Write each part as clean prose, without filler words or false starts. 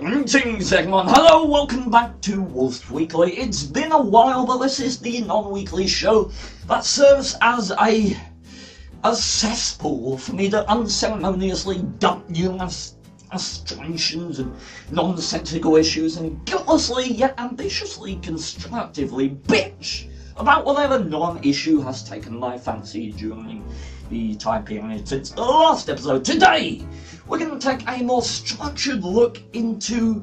Greetings everyone, hello, welcome back to Wolf Weekly. It's been a while, but this is the non-weekly show that serves as a cesspool for me to unceremoniously dump numerous frustrations and nonsensical issues and guiltlessly yet ambitiously constructively bitch about whatever non-issue has taken my fancy during the time period since the last episode. Today, we're going to take a more structured look into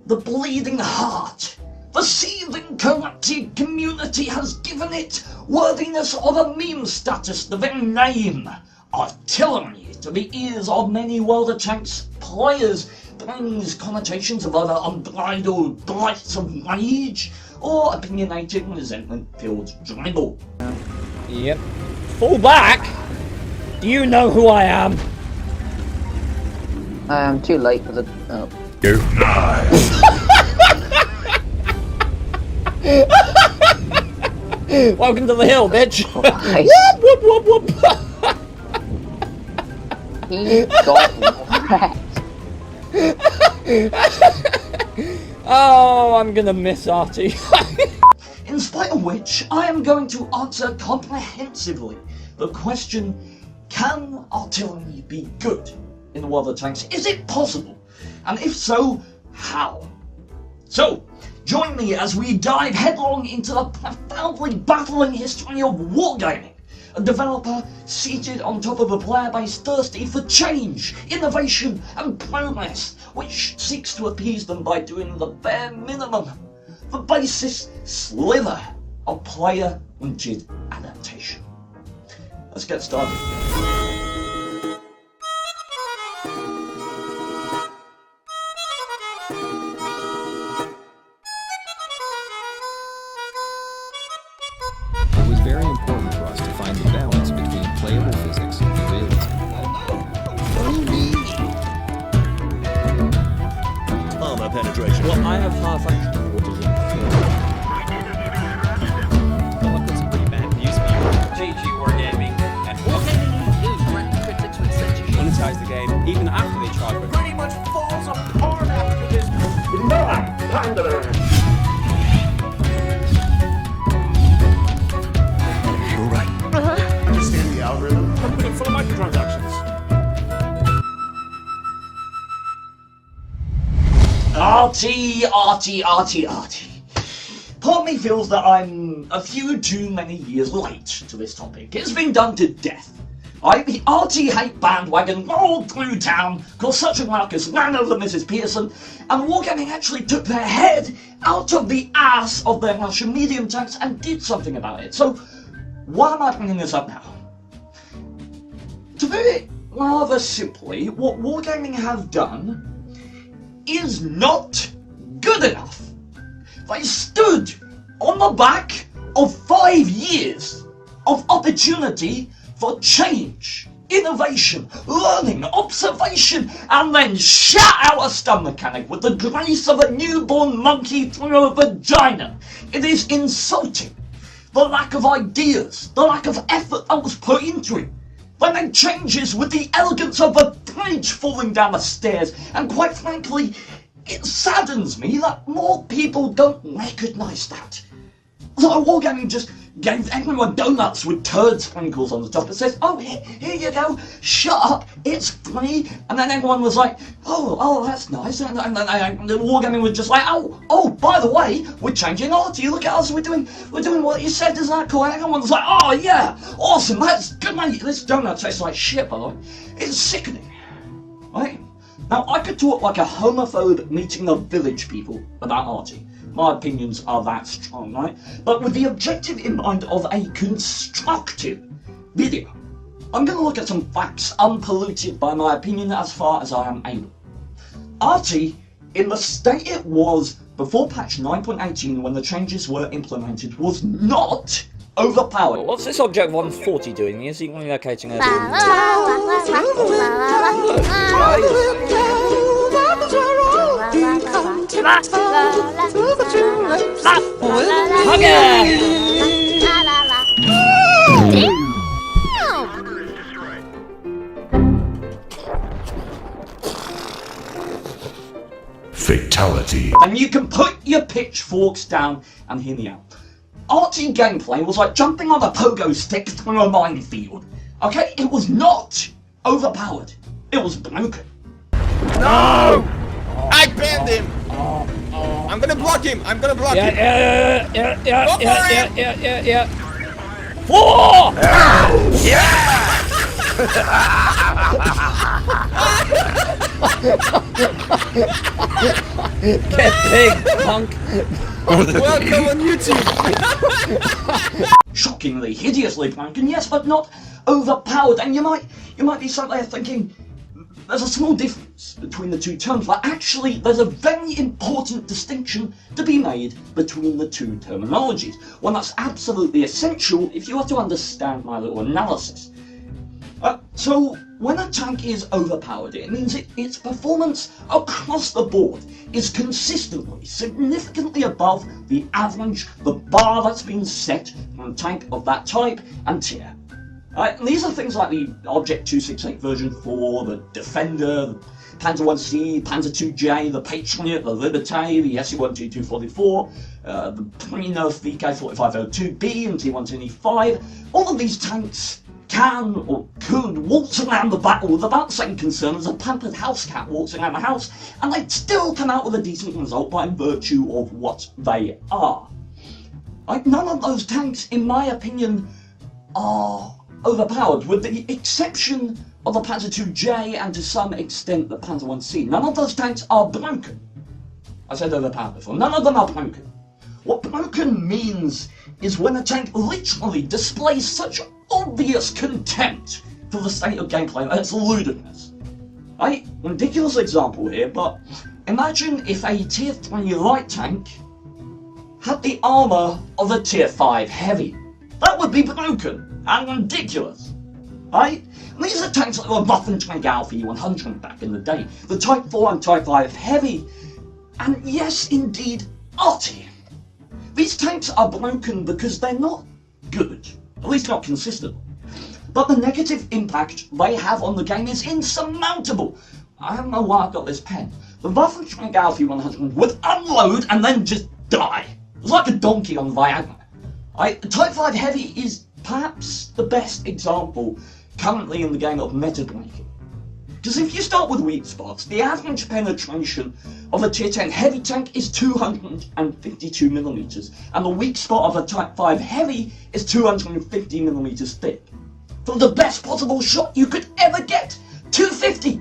the bleeding heart the seething, corrupted community has given it worthiness of a meme status, the very name, artillery, to the ears of many World of Tanks players brings connotations of either unbridled blights of rage or opinionated resentment-filled dribble. Yep. Fall back? Do you know who I am? I'm too late for the... oh. You lie. Welcome to the hill, bitch! Nice. Whoop, whoop, whoop, whoop. He got wrecked. Oh, I'm gonna miss Artie. In spite of which, I am going to answer comprehensively the question, can artillery be good in the World of Tanks? Is it possible? And if so, how? So, join me as we dive headlong into the profoundly baffling history of wargaming, a developer seated on top of a player base thirsty for change, innovation and progress, which seeks to appease them by doing the bare minimum, the basest sliver of player-wanted adaptation. Let's get started. It was very important for us to find the balance between playable physics and realism. Armor penetration. Well, I have half action. Well, I've got some pretty bad news for you. GG Wargaming, and Wargaming is ranked critics with censorship. Monetize the game even after they try to. Pretty much falls apart after this. You're right. Understand the algorithm? Company full of microtransactions. Artie. Part of me feels that I'm a few too many years late to this topic. It's been done to death. The Artie hate bandwagon rolled through town, cause such a ruckus, ran over Mrs. Pearson, and Wargaming actually took their head out of the ass of their Russian medium tanks and did something about it. So, why am I bringing this up now? To put it rather simply, what Wargaming have done is not good enough. They stood on the back of 5 years of opportunity for change, innovation, learning, observation, and then shut out a stun mechanic with the grace of a newborn monkey through a vagina. It is insulting. The lack of ideas, the lack of effort that was put into it. They made changes with the elegance of a bridge falling down the stairs, and quite frankly, it saddens me that more people don't recognise that. So Wargaming just gave everyone donuts with turd sprinkles on the top. It says, oh, here you go, shut up, it's free. And then everyone was like, oh, that's nice. And the Wargaming was just like, oh, by the way, we're changing Artie. Look at us, we're doing what you said, isn't that cool? And everyone was like, oh yeah, awesome, that's good, mate. This donut tastes like shit, by the way. It's sickening, right? Now, I could talk like a homophobe meeting the village people about Artie. My opinions are that strong, right? But with the objective in mind of a constructive video, I'm going to look at some facts unpolluted by my opinion as far as I am able. Artie, in the state it was before patch 9.18 when the changes were implemented, was not overpowered. What's this object 140 doing? Is he relocating over? Fatality. And you can put your pitchforks down and hear me out. Archie gameplay was like jumping on a pogo stick through a minefield. Okay, it was not overpowered. It was broken. No! I banned him! I'm gonna block him! I'm gonna block him! Yeah. 4! Get big, punk! Welcome on YouTube! Shockingly, hideously broken, yes, but not overpowered. And you might be sat there thinking, there's a small difference between the two terms, but actually there's a very important distinction to be made between the two terminologies. One that's absolutely essential if you are to understand my little analysis. So, when a tank is overpowered, it means its performance across the board is consistently, significantly above the average, the bar that's been set on a tank of that type and tier. And these are things like the Object 268 version 4, the Defender, the Panzer 1C, Panzer 2J, the Patriot, the Liberté, the SU-1T244, the pre-nerf VK-4502B and T-110E5. All of these tanks can or could waltz around the battle with about the same concern as a pampered house cat walks around the house, and they'd still come out with a decent result by virtue of what they are. None of those tanks, in my opinion, are overpowered, with the exception of the Panzer 2J and to some extent the Panzer 1C. None of those tanks are broken. I said overpowered before. None of them are broken. What broken means is when a tank literally displays such obvious contempt for the state of gameplay that it's ludicrous. Ridiculous example here, but imagine if a tier 3 light tank had the armour of a tier 5 heavy. That would be broken and ridiculous. These are tanks like the Waffenträger V100 back in the day, the Type 4 and Type 5 heavy, and yes indeed, arty. These tanks are broken because they're not good, at least not consistently. But the negative impact they have on the game is insurmountable. I don't know why I've got this pen. The Waffenträger V100 would unload and then just die. It was like a donkey on Viagra. Type 5 Heavy is perhaps the best example currently in the game of meta breaking. Because if you start with weak spots, the average penetration of a tier 10 heavy tank is 252mm, and the weak spot of a Type 5 Heavy is 250mm thick. For the best possible shot you could ever get, 250!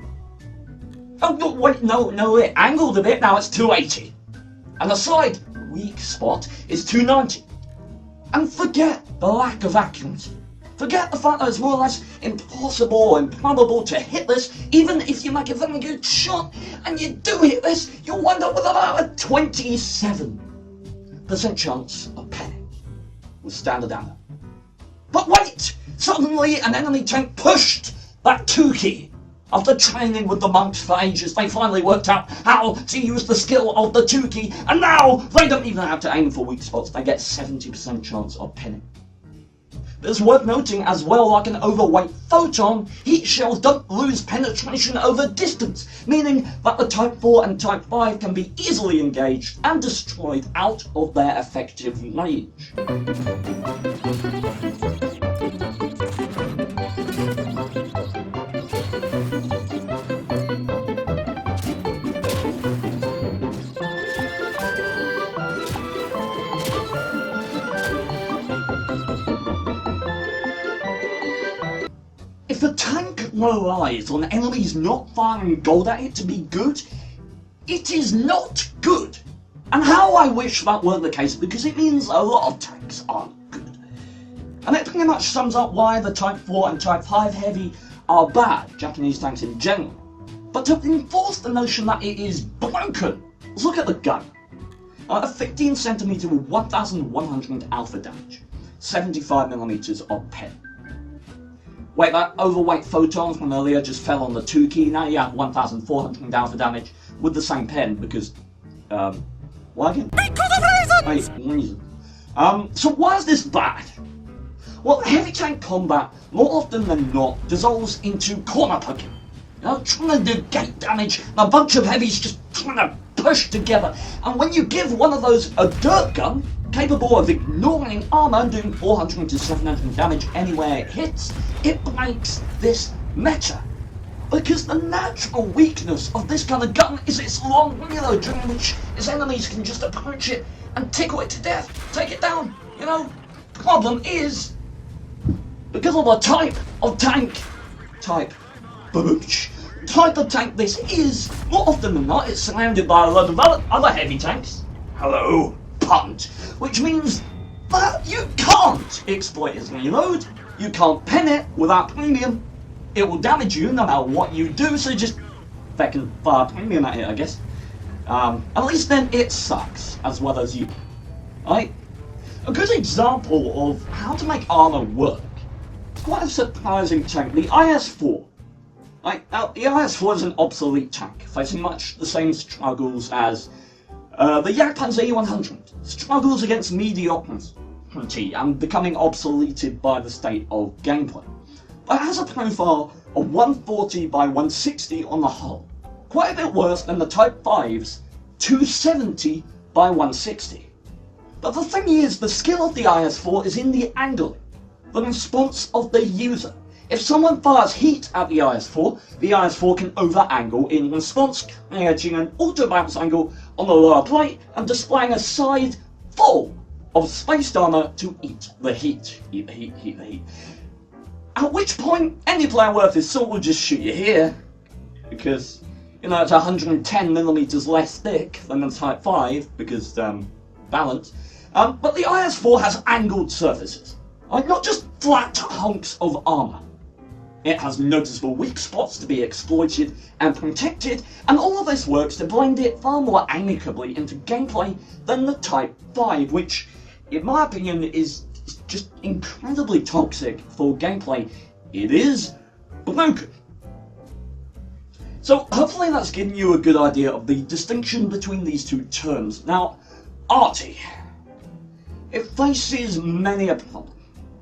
Oh wait, no, it angled a bit, now it's 280. And the side weak spot is 290. And forget the lack of accuracy. Forget the fact that it's more or less impossible or improbable to hit this, even if you make a very good shot, and you do hit this, you'll wind up with about a 27% chance of penning with standard ammo. But wait! Suddenly an enemy tank pushed that 2 key. After training with the monks for ages, they finally worked out how to use the skill of the 2 key, and now they don't even have to aim for weak spots, they get 70% chance of pinning. It's worth noting as well, like an overweight photon, heat shells don't lose penetration over distance, meaning that the Type 4 and Type 5 can be easily engaged and destroyed out of their effective range. If a tank relies on enemies not firing gold at it to be good, it is not good. And how I wish that weren't the case, because it means a lot of tanks aren't good. And it pretty much sums up why the Type 4 and Type 5 Heavy are bad, Japanese tanks in general. But to enforce the notion that it is broken, let's look at the gun. A 15cm with 1100 alpha damage, 75mm of pen. Wait, that overweight photon from earlier just fell on the 2 key, now you have 1400 alpha damage with the same pen because, why again? Because of reasons! So why is this bad? Well, heavy tank combat, more often than not, dissolves into corner poking. You know, trying to do gate damage, and a bunch of heavies just trying to pushed together, and when you give one of those a dirt gun, capable of ignoring armor and doing 400 to 700 damage anywhere it hits, it breaks this meta. Because the natural weakness of this kind of gun is its long reload, during which its enemies can just approach it and tickle it to death, take it down, you know? Problem is, because of the type of tank this is, more often than not, it's surrounded by a lot of other heavy tanks. Hello, punt. Which means that you can't exploit its reload, you can't pen it without premium, it will damage you no matter what you do, so just fucking fire premium at it, I guess. At least then it sucks, as well as you. Right? A good example of how to make armor work. Quite a surprising tank, the IS-4. Right, now, the IS-4 is an obsolete tank, facing much the same struggles as the Jagdpanzer E-100. Struggles against mediocrity and becoming obsoleted by the state of gameplay. But it has a profile of 140 by 160 on the hull, quite a bit worse than the Type 5's 270 by 160. But the thing is, the skill of the IS-4 is in the angling, the response of the user. If someone fires heat at the IS-4 can over-angle in response, creating an auto-bounce angle on the lower plate and displaying a side full of spaced armor to eat the heat. Eat the heat. At which point, any player worth his salt will just shoot you here, because, you know, it's 110 millimeters less thick than the Type 5, because, balance. But the IS-4 has angled surfaces, like not just flat hunks of armor. It has noticeable weak spots to be exploited and protected, and all of this works to blend it far more amicably into gameplay than the Type 5, which, in my opinion, is just incredibly toxic for gameplay. It is broken. So hopefully that's given you a good idea of the distinction between these two terms. Now, arty. It faces many a problem.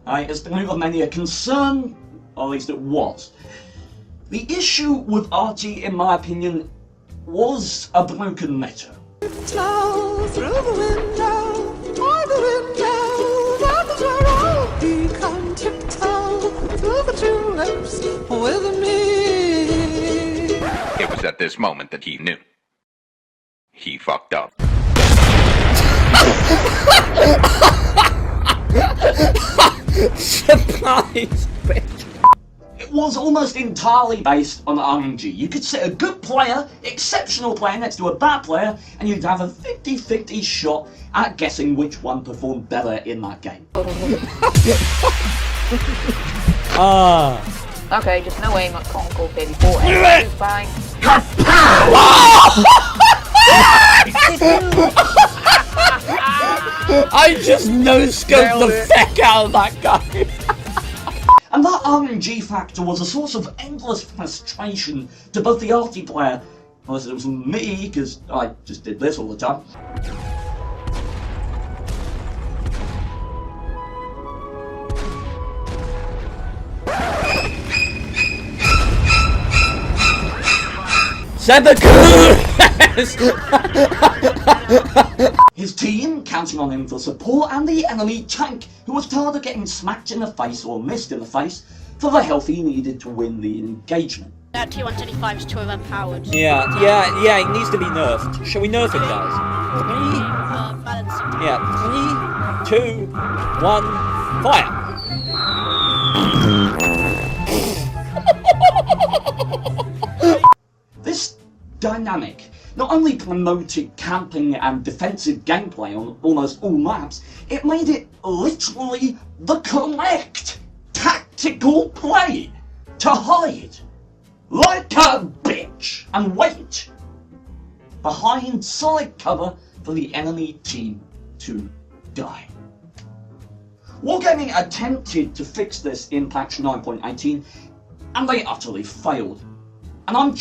It's been over many a concern, or at least it was. The issue with arty, in my opinion, was a broken meta. Through the window, by the window, that is where I'll be. Come tiptoe through the tulips with me. It was at this moment that he knew. He fucked up. Surprise, bitch. It was almost entirely based on RNG. You could set a good player, exceptional player next to a bad player, and you'd have a 50-50 shot at guessing which one performed better in that game. Okay, just no aim at Concord 34. It's fine. I just no-scoped the feck out of that guy. And that RNG factor was a source of endless frustration to both the arty player, unless it was me, because I just did this all the time. His team counting on him for support, and the enemy tank, who was tired of getting smacked in the face or missed in the face for the health he needed to win the engagement. That T-175 is too overpowered. Yeah, it needs to be nerfed. Shall we nerf it, guys? Balancing. 3, 2, 1, fire! This dynamic not only promoted camping and defensive gameplay on almost all maps, it made it literally the correct tactical play to hide like a bitch and wait behind solid cover for the enemy team to die. Wargaming attempted to fix this in patch 9.18, and they utterly failed. And I'm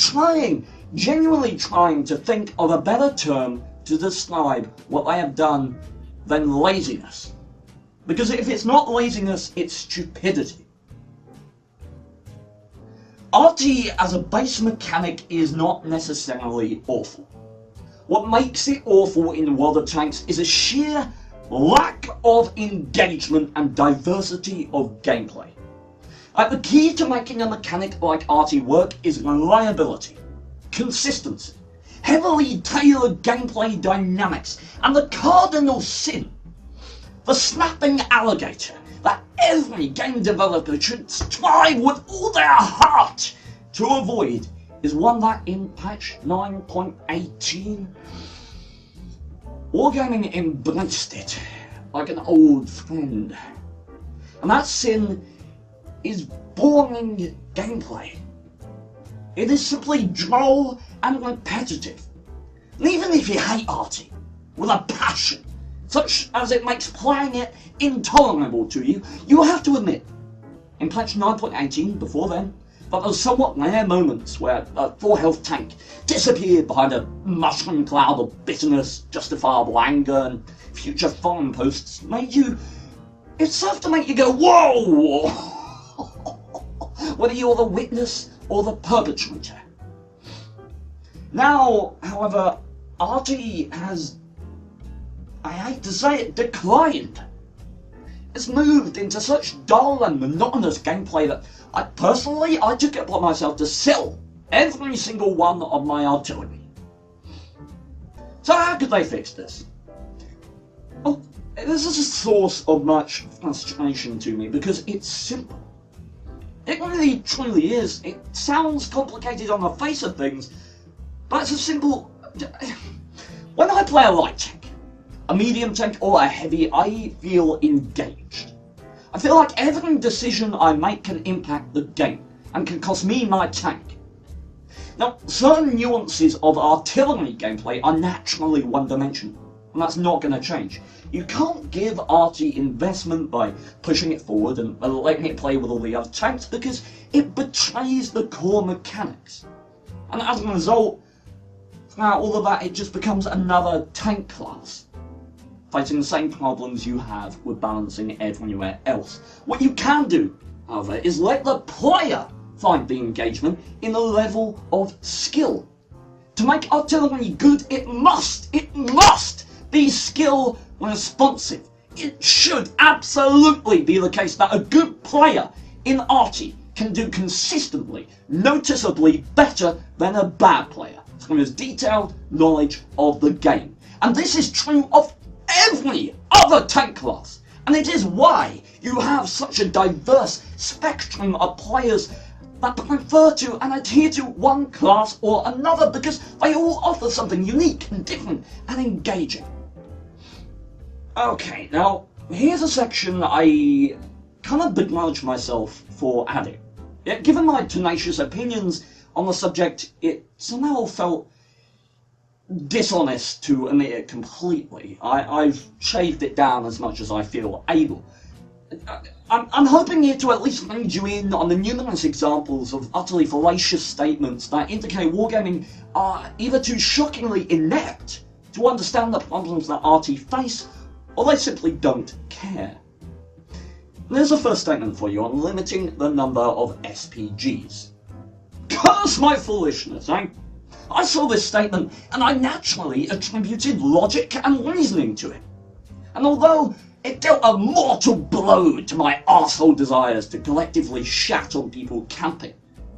genuinely trying to think of a better term to describe what they have done than laziness. Because if it's not laziness, it's stupidity. arty as a base mechanic is not necessarily awful. What makes it awful in World of Tanks is a sheer lack of engagement and diversity of gameplay. The key to making a mechanic like RT work is reliability, consistency, heavily tailored gameplay dynamics, and the cardinal sin, the snapping alligator that every game developer should strive with all their heart to avoid, is one that in patch 9.18, Wargaming embraced it like an old friend. And that sin is boring gameplay. It is simply droll and repetitive. And even if you hate RT with a passion, such as it makes playing it intolerable to you, you have to admit, in patch 9.18, before then, but those somewhat rare moments where a 4 health tank disappeared behind a mushroom cloud of bitterness, justifiable anger, and future forum posts made you... it served to make you go, whoa! Whether you're the witness or the perpetrator. Now, however, RT has, I hate to say it, declined. It's moved into such dull and monotonous gameplay that I took it upon myself to sell every single one of my artillery. So how could they fix this? Oh, this is a source of much frustration to me because it's simple. It really truly is. It sounds complicated on the face of things, but it's a simple... When I play a light tank, a medium tank or a heavy, I feel engaged. I feel like every decision I make can impact the game and can cost me my tank. Now, certain nuances of artillery gameplay are naturally one-dimensional, and that's not going to change. You can't give RT investment by pushing it forward and letting it play with all the other tanks because it betrays the core mechanics. And as a result, throughout all of that, it just becomes another tank class, fighting the same problems you have with balancing everywhere else. What you can do, however, is let the player find the engagement in a level of skill. To make artillery good, it must be skill responsive. It should absolutely be the case that a good player in RT can do consistently, noticeably better than a bad player through his detailed knowledge of the game. And this is true of every other tank class, and it is why you have such a diverse spectrum of players that prefer to and adhere to one class or another because they all offer something unique and different and engaging. Okay, now here's a section I kind of begrudge myself for adding. Yet, given my tenacious opinions on the subject, it somehow felt dishonest to omit it completely. I've shaved it down as much as I feel able. I'm hoping here to at least lead you in on the numerous examples of utterly fallacious statements that indicate wargaming are either too shockingly inept to understand the problems that RT face, or they simply don't care. There's a first statement for you on limiting the number of SPGs. Curse my foolishness, eh? I saw this statement and I naturally attributed logic and reasoning to it. And although it dealt a mortal blow to my arsehole desires to collectively shat on people camping,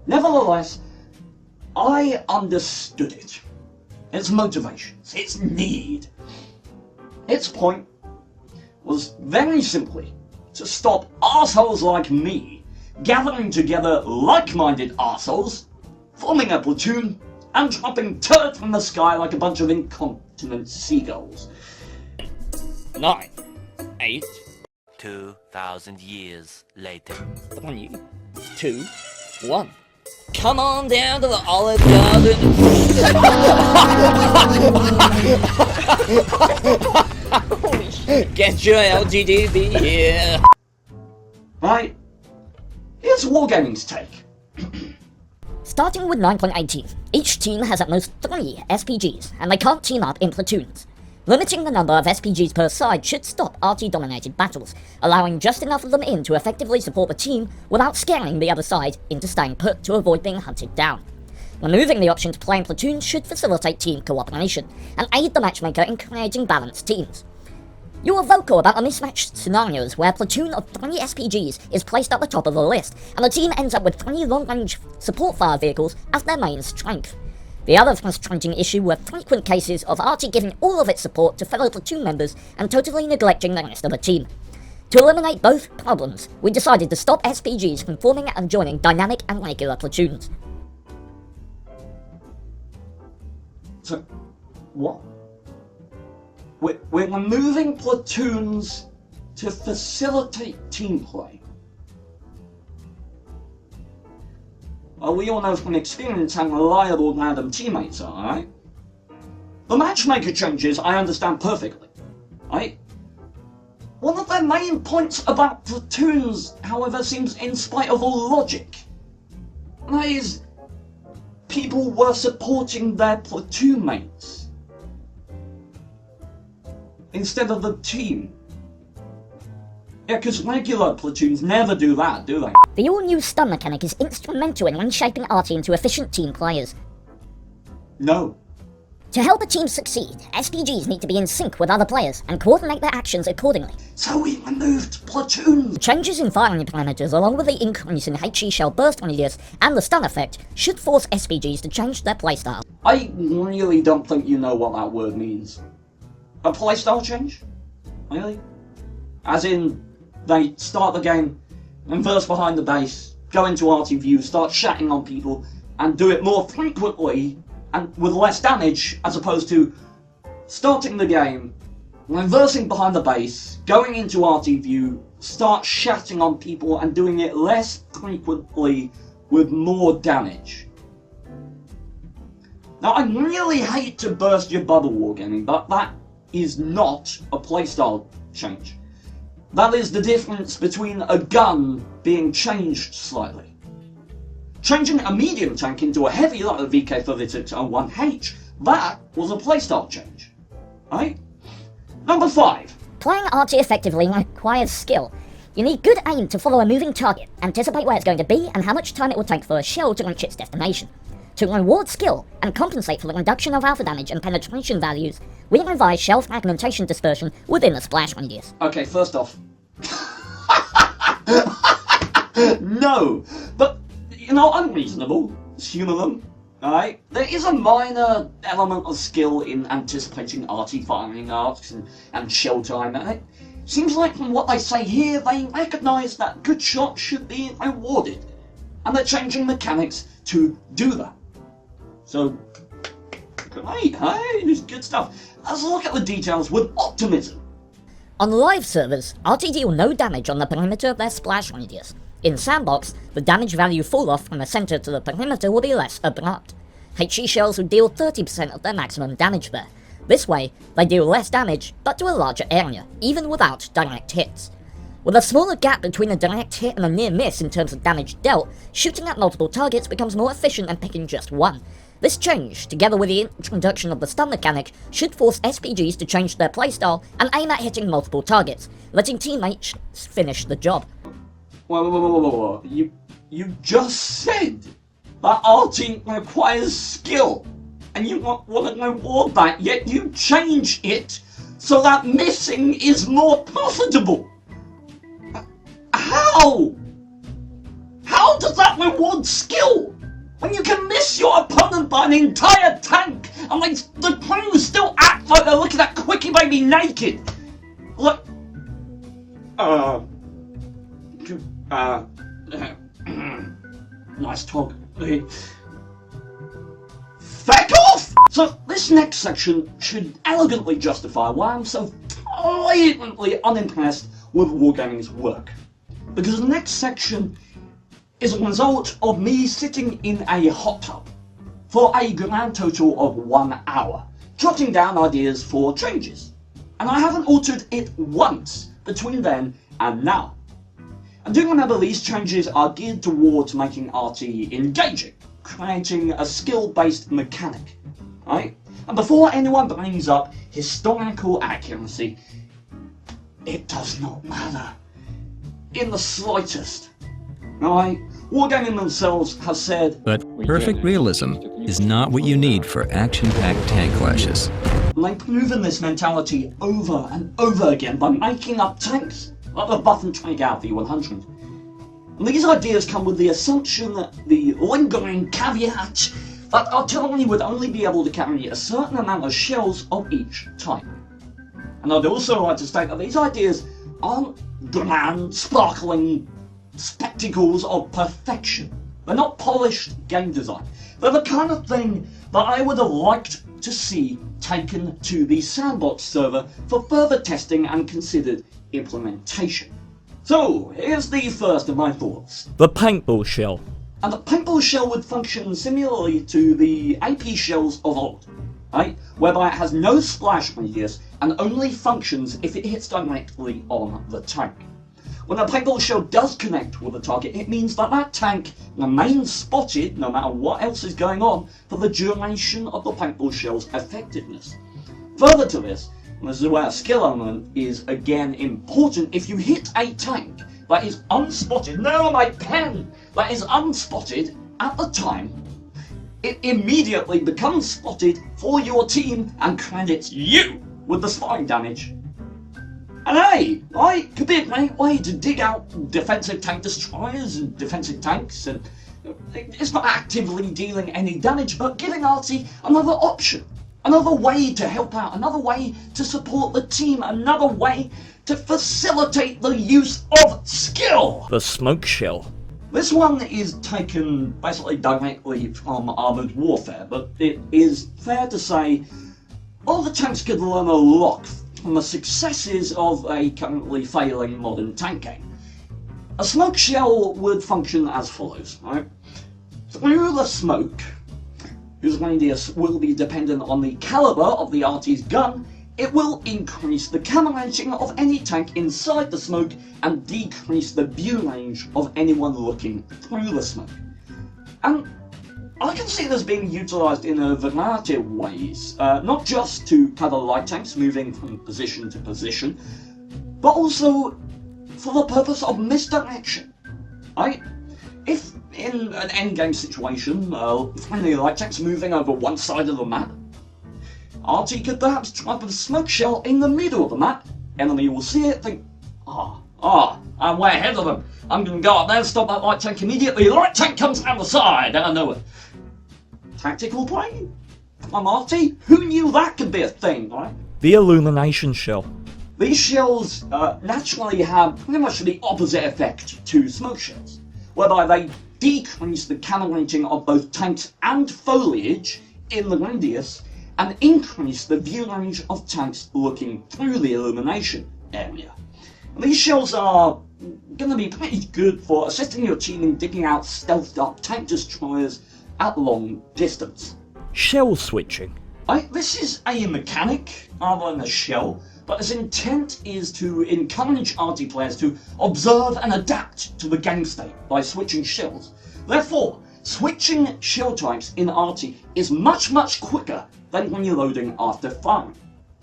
nevertheless, I understood it. Its motivations, its need. Its point was very simply to stop arseholes like me gathering together like-minded arseholes, forming a platoon, and dropping turret from the sky like a bunch of incontinent seagulls. 9, 8, 2,000 years later. 3, 2, 1. Come on down to the Olive Garden. Holy shit. Get your LGDB here. Right, here's Wargaming's take. Starting with 9.18, each team has at most 3 SPGs, and they can't team up in platoons. Limiting the number of SPGs per side should stop RT-dominated battles, allowing just enough of them in to effectively support the team without scaring the other side into staying put to avoid being hunted down. Removing the option to play in platoons should facilitate team cooperation, and aid the matchmaker in creating balanced teams. You are vocal about the mismatched scenarios where a platoon of 3 SPGs is placed at the top of the list, and the team ends up with 3 long-range support fire vehicles as their main strength. The other frustrating issue were frequent cases of RT giving all of its support to fellow platoon members and totally neglecting the rest of the team. To eliminate both problems, we decided to stop SPGs from forming and joining dynamic and regular platoons. So, what? We're removing platoons to facilitate team play. Well, we all know from experience how reliable random teammates are, right? The matchmaker changes I understand perfectly, right? One of their main points about platoons, however, seems in spite of all logic. And that is, people were supporting their platoon mates instead of the team. Yeah, because regular platoons never do that, do they? The all-new stun mechanic is instrumental in reshaping RT into efficient team players. No. To help a team succeed, SPGs need to be in sync with other players and coordinate their actions accordingly. So we removed platoons! The changes in firing parameters, along with the increase in HE shell burst radius and the stun effect, should force SPGs to change their playstyle. I really don't think you know what that word means. A playstyle change? Really? As in, they start the game, inverse behind the base, go into RT view, start shatting on people, and do it more frequently and with less damage, as opposed to starting the game, reversing behind the base, going into RT view, start shatting on people and doing it less frequently with more damage. Now, I really hate to burst your bubble, Wargaming, but that is not a playstyle change. That is the difference between a gun being changed slightly. Changing a medium tank into a heavy like the VK3601H, that was a playstyle change. Right? Number 5. Playing RT effectively requires skill. You need good aim to follow a moving target, anticipate where it's going to be and how much time it will take for a shell to reach its destination. To reward skill and compensate for the reduction of alpha damage and penetration values, we revise shell fragmentation dispersion within the splash radius. Okay, first off. No! But, you know, unreasonable. Humour them. Alright? There is a minor element of skill in anticipating RT firing arcs and shell time. And it seems like from what they say here, they recognise that good shots should be rewarded. And they're changing mechanics to do that. So, great, hey? This is good stuff. Let's look at the details with optimism. On live servers, RT deal no damage on the perimeter of their splash radius. In Sandbox, the damage value fall off from the center to the perimeter will be less abrupt. HE shells will deal 30% of their maximum damage there. This way, they deal less damage, but to a larger area, even without direct hits. With a smaller gap between a direct hit and a near miss in terms of damage dealt, shooting at multiple targets becomes more efficient than picking just one. This change, together with the introduction of the stun mechanic, should force SPGs to change their playstyle and aim at hitting multiple targets, letting teammates finish the job. Whoa. You just said that RT requires skill, and you want to reward that, yet you change it so that missing is more profitable. How? How does that reward skill? When you can miss your opponent by an entire tank, and like the crew still act like they're looking at Quickie Baby naked. Look, nice talk. Feck off! So this next section should elegantly justify why I'm so blatantly unimpressed with Wargaming's work. Because the next section is a result of me sitting in a hot tub for a grand total of 1 hour, jotting down ideas for changes. And I haven't altered it once between then and now. And do remember these changes are geared towards making RT engaging, creating a skill-based mechanic, right? And before anyone brings up historical accuracy, it does not matter in the slightest. Right? Wargaming themselves have said, But perfect realism is not what you need for action-packed tank clashes. and they've proven this mentality over and over again by making up tanks like the Buff and Trigger V100. And these ideas come with the assumption that the lingering caveat that artillery would only be able to carry a certain amount of shells of each type. And I'd also like to state that these ideas aren't grand, sparkling spectacles of perfection. They're not polished game design. They're the kind of thing that I would have liked to see taken to the sandbox server for further testing and considered implementation. So, here's the first of my thoughts. The paintball shell. And the paintball shell would function similarly to the AP shells of old, right? Whereby it has no splash radius and only functions if it hits directly on the tank. When a paintball shell does connect with a target, it means that that tank remains spotted no matter what else is going on for the duration of the paintball shell's effectiveness. Further to this, and this is where a skill element is again important, if you hit a tank that is unspotted, no, my pen, that is unspotted at the time, it immediately becomes spotted for your team and credits you with the spotting damage. And hey, it could be a great way to dig out defensive tank destroyers and defensive tanks, and it's not actively dealing any damage, but giving Arty another option, another way to help out, another way to support the team, another way to facilitate the use of skill. The smoke shell. This one is taken basically directly from Armoured Warfare, but it is fair to say all the tanks could learn a lot from the successes of a currently failing modern tank game. A smoke shell would function as follows, right? Through the smoke, whose radius will be dependent on the caliber of the Arty's gun, it will increase the camera ranging of any tank inside the smoke and decrease the view range of anyone looking through the smoke. And I can see this being utilised in a variety of ways, not just to cover light tanks moving from position to position, but also for the purpose of misdirection. Right? If in an endgame situation, friendly light tanks moving over one side of the map, Arty could perhaps drop a smoke shell in the middle of the map. Enemy will see it, think, I'm way ahead of them. I'm going to go up there and stop that light tank immediately. The light tank comes down the side, and I know it. Tactical play? From Arty? Who knew that could be a thing, right? The illumination shell. These shells naturally have pretty much the opposite effect to smoke shells, whereby they decrease the camera ranging of both tanks and foliage in the radius, and increase the view range of tanks looking through the illumination area. And these shells are going to be pretty good for assisting your team in digging out stealthed up tank destroyers at long distance. Shell switching. This is a mechanic rather than a shell, but its intent is to encourage Arty players to observe and adapt to the game state by switching shells. Therefore, switching shell types in Arty is much quicker than when you're loading after firing.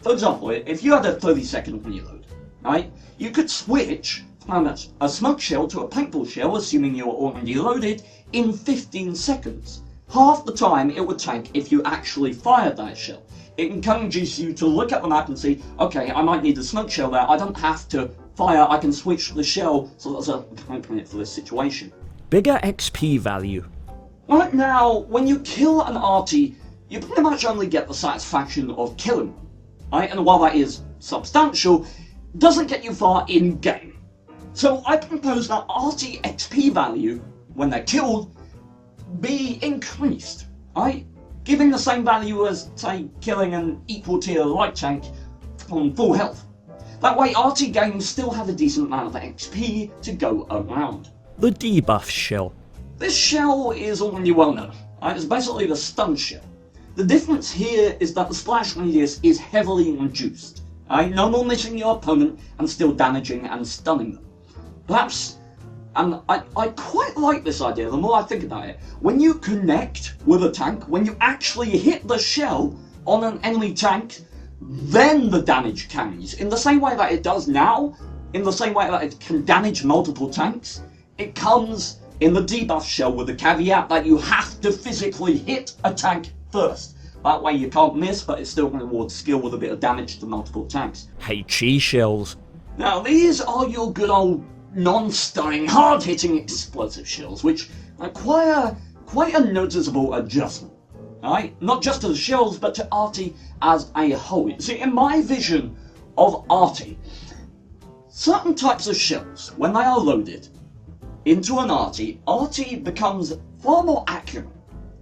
For example, if you had a 30-second reload, right, you could switch from a smoke shell to a paintball shell, assuming you're already loaded, in 15 seconds. Half the time it would take if you actually fired that shell. It encourages you to look at the map and see, okay, I might need a smoke shell there, I don't have to fire, I can switch the shell so that's appropriate for this situation. Bigger XP value. Right now, when you kill an Arty, you pretty much only get the satisfaction of killing them, right? And while that is substantial, doesn't get you far in-game. So I propose that Arty XP value, when they're killed, be increased, right? Giving the same value as, say, killing an equal tier light tank from full health. That way Arty games still have a decent amount of XP to go around. The debuff shell. This shell is already well known, right? It's basically the stun shell. The difference here is that the splash radius is heavily reduced, right? No more missing your opponent and still damaging and stunning them. Perhaps, and I quite like this idea the more I think about it, when you connect with a tank, when you actually hit the shell on an enemy tank, then the damage carries. In the same way that it does now, in the same way that it can damage multiple tanks, it comes in the debuff shell with the caveat that you have to physically hit a tank first. That way you can't miss, but it's still going to reward skill with a bit of damage to multiple tanks. HE shells. Now these are your good old non-stunning, hard-hitting explosive shells, which require quite a noticeable adjustment. Alright? Not just to the shells, but to Arty as a whole. See, in my vision of Arty, certain types of shells, when they are loaded into an Arty becomes far more accurate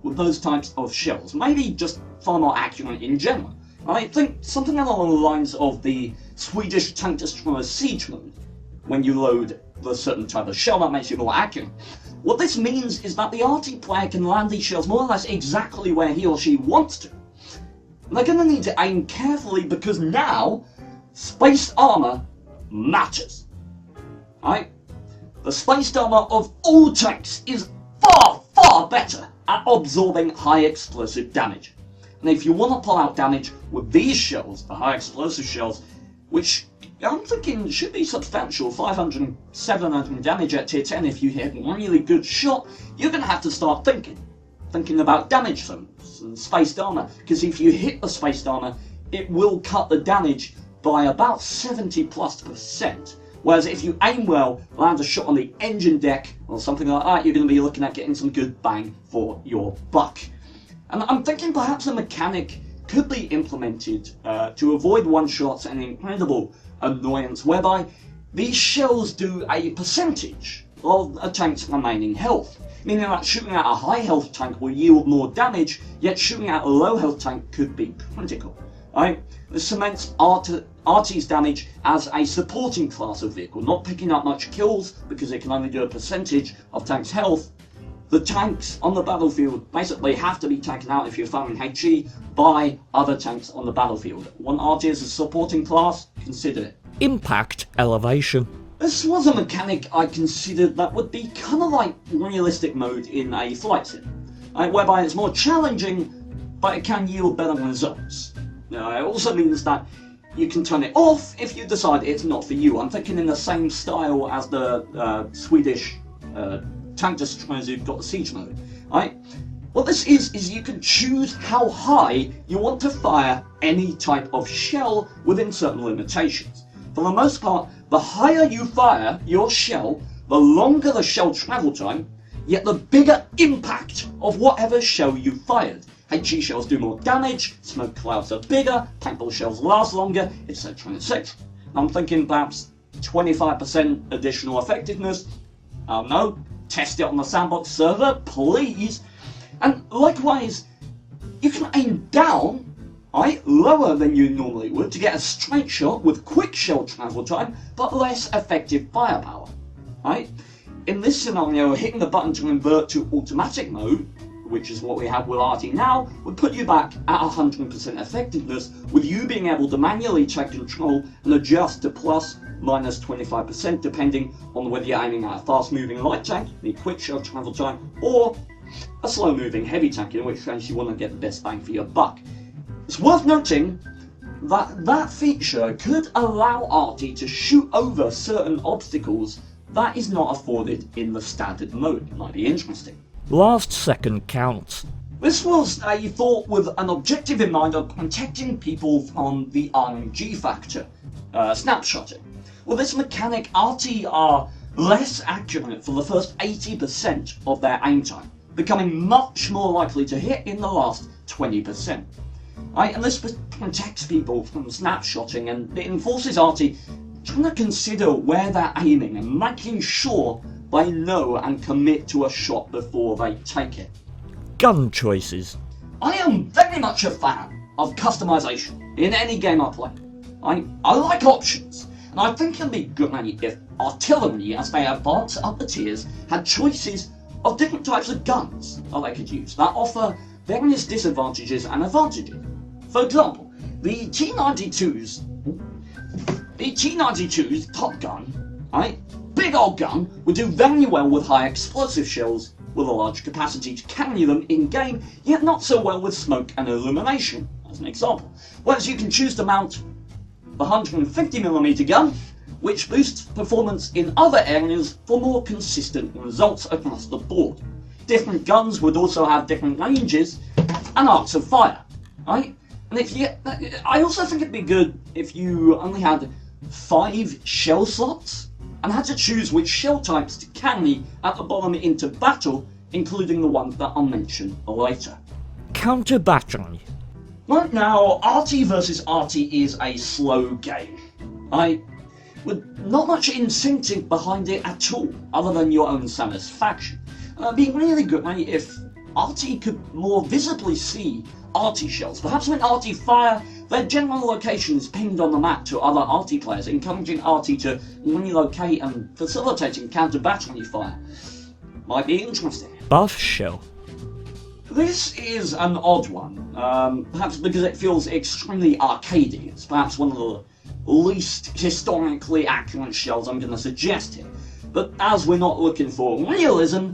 with those types of shells. Maybe just far more accurate in general. I think something along the lines of the Swedish tank destroyer siege mode, when you load the certain type of shell that makes you more accurate. What this means is that the Arty player can land these shells more or less exactly where he or she wants to. And they're going to need to aim carefully because now spaced armor matters. Right? The spaced armor of all tanks is far, far better at absorbing high explosive damage. And if you want to pull out damage with these shells, the high explosive shells, which I'm thinking should be substantial, 500, 700 damage at tier 10 if you hit a really good shot, you're going to have to start thinking about damage zones and spaced armor, because if you hit the spaced armor, it will cut the damage by about 70+%. Whereas if you aim well, land a shot on the engine deck or something like that, you're going to be looking at getting some good bang for your buck. And I'm thinking perhaps a mechanic could be implemented to avoid one-shots and incredible annoyance, whereby these shells do a percentage of a tank's remaining health. Meaning that shooting at a high health tank will yield more damage, yet shooting at a low health tank could be critical. Right? This cements Arty's damage as a supporting class of vehicle, not picking up much kills because it can only do a percentage of tank's health. The tanks on the battlefield basically have to be taken out if you're farming HE by other tanks on the battlefield. Want Arty as a supporting class? Consider it. Impact elevation. This was a mechanic I considered that would be kind of like realistic mode in a flight sim, whereby it's more challenging, but it can yield better results. It also means that you can turn it off if you decide it's not for you. I'm thinking in the same style as the Swedish tank destroyers who've got the siege mode. Right? What this is you can choose how high you want to fire any type of shell within certain limitations. For the most part, the higher you fire your shell, the longer the shell travel time, yet the bigger impact of whatever shell you fired. HE shells do more damage, smoke clouds are bigger, paintball shells last longer, etc, etc. I'm thinking perhaps 25% additional effectiveness. I don't know, test it on the sandbox server, please. And likewise, you can aim down, right, lower than you normally would to get a straight shot with quick shell travel time, but less effective firepower. Right? In this scenario, hitting the button to invert to automatic mode, which is what we have with Arty now, would put you back at 100% effectiveness, with you being able to manually take control and adjust to plus minus 25% depending on whether you're aiming at a fast moving light tank, need quick shell travel time, or a slow moving heavy tank, in which case you want to get the best bang for your buck. It's worth noting that that feature could allow Arty to shoot over certain obstacles that is not afforded in the standard mode. It might be interesting. Last second counts. This was a thought with an objective in mind of protecting people from the RNG factor, snapshotting. With this mechanic, Arty are less accurate for the first 80% of their aim time, becoming much more likely to hit in the last 20%. Right? And this protects people from snapshotting, and it enforces Arty trying to consider where they're aiming and making sure they know and commit to a shot before they take it. Gun choices. I am very much a fan of customization in any game I play. I like options, and I think it'd be good if artillery, as they advance up the tiers, had choices of different types of guns that they could use that offer various disadvantages and advantages. For example, the T-92's top gun, right? Big old gun, would do very well with high explosive shells with a large capacity to carry them in-game, yet not so well with smoke and illumination, as an example. Whereas you can choose to mount the 150mm gun which boosts performance in other areas for more consistent results across the board. Different guns would also have different ranges and arcs of fire, right? And I also think it'd be good if you only had 5 shell slots and had to choose which shell types to carry at the bottom into battle, including the ones that I'll mention later. Counter battery. Right now, RT versus RT is a slow game. With not much incentive behind it at all, other than your own satisfaction. It'd be really good if RT could more visibly see RT shells. Perhaps when RT fire, their general location is pinged on the map to other RT players, encouraging RT to relocate and facilitating counter battery fire. Might be interesting. Buff shell. This is an odd one, perhaps because it feels extremely arcadey. It's perhaps one of the least historically accurate shells I'm going to suggest here. But as we're not looking for realism,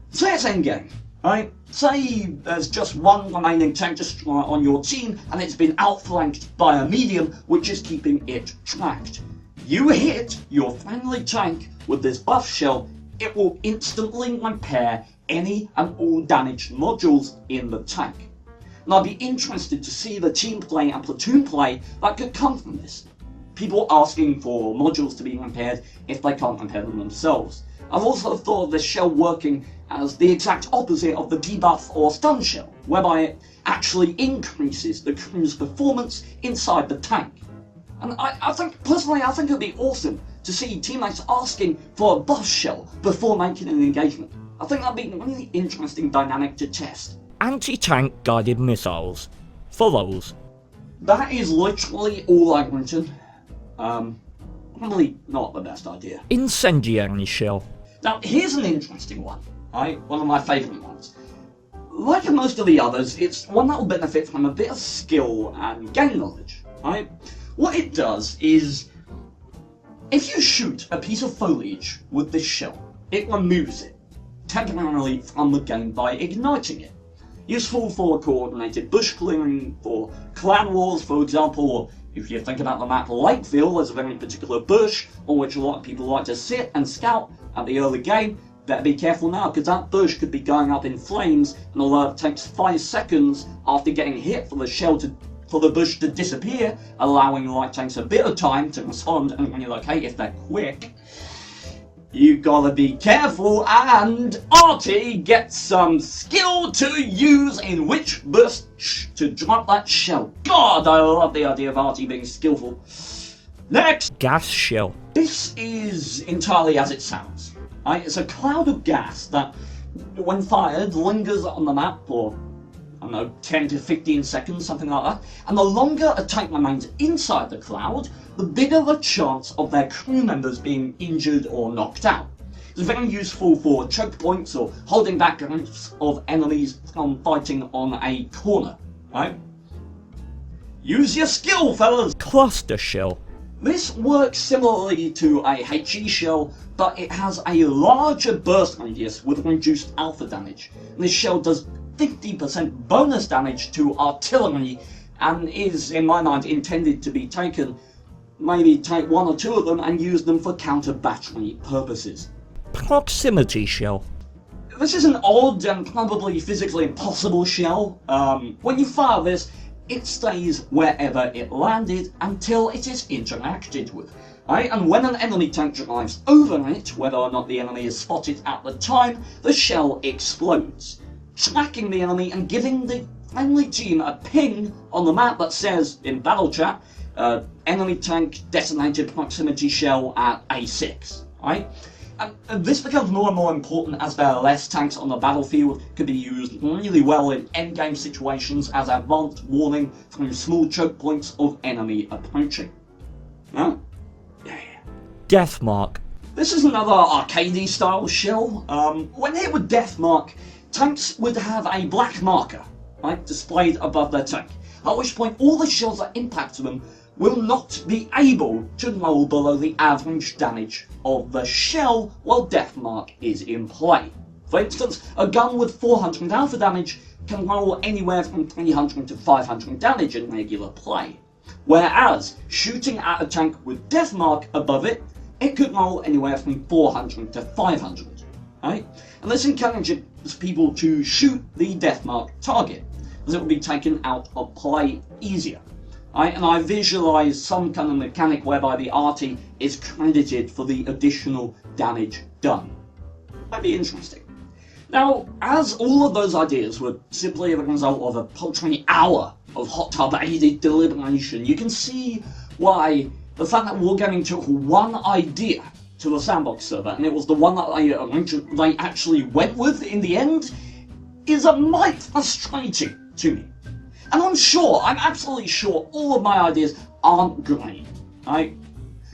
say it's endgame, right? Say there's just one remaining tank destroyer on your team and it's been outflanked by a medium which is keeping it tracked. You hit your friendly tank with this buff shell, it will instantly repair any and all damaged modules in the tank. And I'd be interested to see the team play and platoon play that could come from this. People asking for modules to be repaired if they can't repair them themselves. I've also thought of this shell working as the exact opposite of the debuff or stun shell, whereby it actually increases the crew's performance inside the tank. And I think it'd be awesome to see teammates asking for a buff shell before making an engagement. I think that'd be a really interesting dynamic to test. Anti-tank guided missiles. Follows. That is literally all I've written. Probably not the best idea. Incendiary shell. Now, here's an interesting one, right? One of my favourite ones. Like most of the others, it's one that will benefit from a bit of skill and game knowledge, right? What it does is, if you shoot a piece of foliage with this shell, it removes it temporarily from the game by igniting it. Useful for coordinated bush clearing, for clan wars, for example, or if you think about the map Lakeville, there's a very particular bush on which a lot of people like to sit and scout at the early game. Better be careful now, because that bush could be going up in flames, and although it takes 5 seconds after getting hit for the shell for the bush to disappear, allowing light tanks a bit of time to respond and relocate if they're quick, you gotta be careful, and RT gets some skill to use in which bush to drop that shell. God, I love the idea of RT being skillful. Next! Gas shell. This is entirely as it sounds. Right? It's a cloud of gas that, when fired, lingers on the map for, I don't know, 10 to 15 seconds, something like that. And the longer a tank remains inside the cloud, the bigger the chance of their crew members being injured or knocked out. It's very useful for choke points or holding back groups of enemies from fighting on a corner, right? Use your skill, fellas! Cluster shell. This works similarly to a HE shell, but it has a larger burst radius with reduced alpha damage. And this shell does 50% bonus damage to artillery and is, in my mind, intended to be taken, maybe take 1 or 2 of them and use them for counter battery purposes. Proximity shell. This is an odd and probably physically impossible shell. When you fire this, it stays wherever it landed until it is interacted with. Right? And when an enemy tank drives over it, whether or not the enemy is spotted at the time, the shell explodes, tracking the enemy and giving the friendly team a ping on the map that says, in battle chat, enemy tank detonated proximity shell at A6, right? And this becomes more and more important as there are less tanks on the battlefield, could be used really well in endgame situations as advanced warning through small choke points of enemy approaching. Oh? Yeah. Deathmark. This is another arcadey style shell. When hit with Deathmark, tanks would have a black marker, right, displayed above their tank, at which point all the shells that impact them will not be able to roll below the average damage of the shell while Deathmark is in play. For instance, a gun with 400 alpha damage can roll anywhere from 300 to 500 damage in regular play. Whereas shooting at a tank with death mark above it, it could roll anywhere from 400 to 500. Right? And this encourages people to shoot the death mark target, as it will be taken out of play easier. Right? And I visualize some kind of mechanic whereby the arty is credited for the additional damage done. Might be interesting. Now, as all of those ideas were simply a result of a paltry hour of hot tub aided deliberation, you can see why the fact that Wargaming took one idea to the sandbox server, and it was the one that they actually went with in the end, is a mite frustrating to me. And I'm absolutely sure all of my ideas aren't great, right?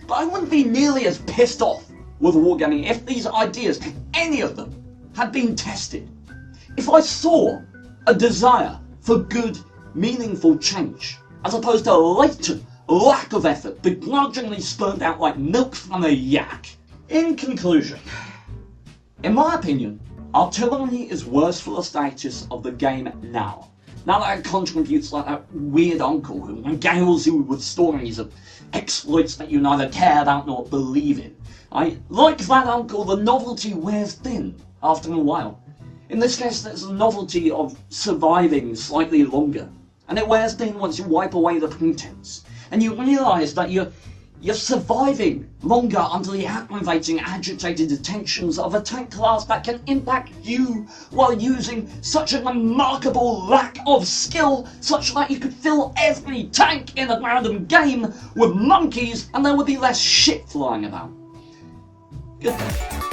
But I wouldn't be nearly as pissed off with Wargaming if these ideas, any of them, had been tested. If I saw a desire for good, meaningful change, as opposed to a latent lack of effort begrudgingly spurned out like milk from a yak. In conclusion, in my opinion, artillery is worse for the status of the game now. Now that it contributes like that weird uncle who regales you with stories of exploits that you neither care about nor believe in. Like that uncle, the novelty wears thin after a while. In this case, there's the novelty of surviving slightly longer, and it wears thin once you wipe away the pretense, and you realise that you're surviving longer under the aggravating, agitated attentions of a tank class that can impact you while using such a remarkable lack of skill, such that you could fill every tank in a random game with monkeys and there would be less shit flying about. Goodbye.